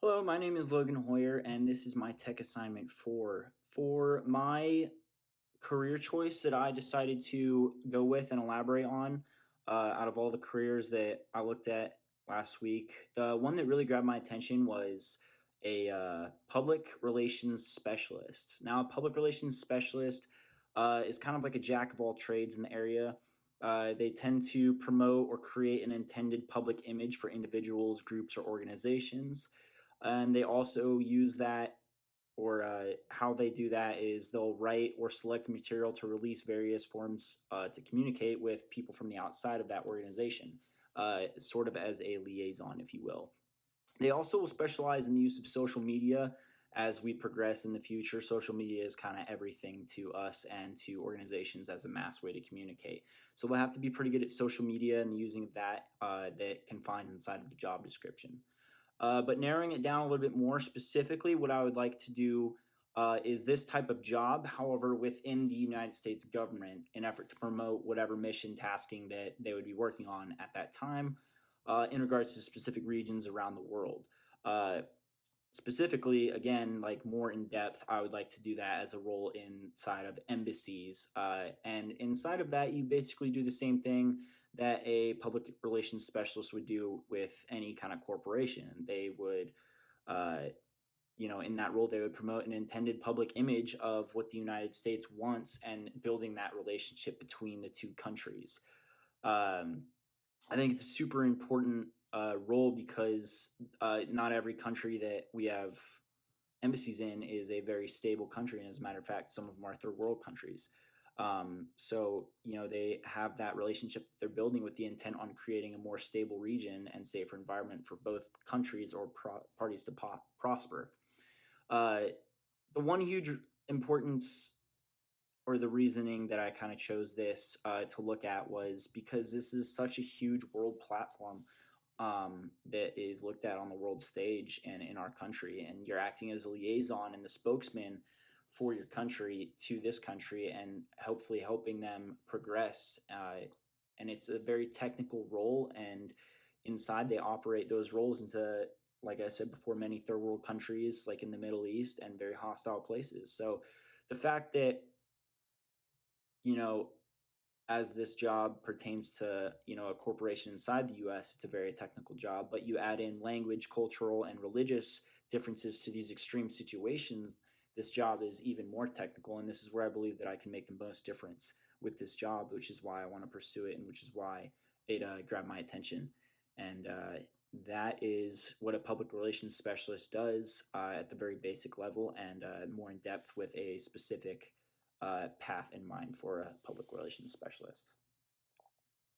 Hello, my name is Logan Hoyer, and this is my tech assignment for my career choice that I decided to go with and elaborate on. Out of all the careers that I looked at last week, the one that really grabbed my attention was a public relations specialist. Now, a public relations specialist is kind of like a jack of all trades in the area. They tend to promote or create an intended public image for individuals, groups, or organizations, and they also use that, or how they do that is they'll write or select material to release various forms to communicate with people from the outside of that organization, sort of as a liaison, if you will. They also will specialize in the use of social media. As we progress in the future, social media is kind of everything to us and to organizations as a mass way to communicate. So they'll have to be pretty good at social media and using that that confines inside of the job description. But narrowing it down a little bit more specifically, what I would like to do is this type of job, however, within the United States government, in effort to promote whatever mission tasking that they would be working on at that time, in regards to specific regions around the world. Uh, Specifically, again, like more in depth, I would like to do that as a role inside of embassies. And inside of that, you basically do the same thing that a public relations specialist would do with any kind of corporation. They would, uh, in that role, they would promote an intended public image of what the United States wants and building that relationship between the two countries. Um, I think it's a super important role because not every country that we have embassies in is a very stable country, and as a matter of fact, some of them are third world countries. So they have that relationship that they're building with the intent on creating a more stable region and safer environment for both countries or parties to prosper. Uh, the one huge importance or the reasoning that I kind of chose this to look at was because this is such a huge world platform that is looked at on the world stage and in our country, and you're acting as a liaison and the spokesman for your country to this country, and hopefully helping them progress. And it's a very technical role, and inside they operate those roles into, like I said before, many third world countries, like in the Middle East, and very hostile places. So the fact that you know as this job pertains to a corporation inside the US, it's a very technical job. But you add in language, cultural, and religious differences to these extreme situations, this job is even more technical. And this is where I believe that I can make the most difference with this job, which is why I want to pursue it, and which is why it grabbed my attention. And that is what a public relations specialist does at the very basic level, and more in depth with a specific path in mind for a public relations specialist.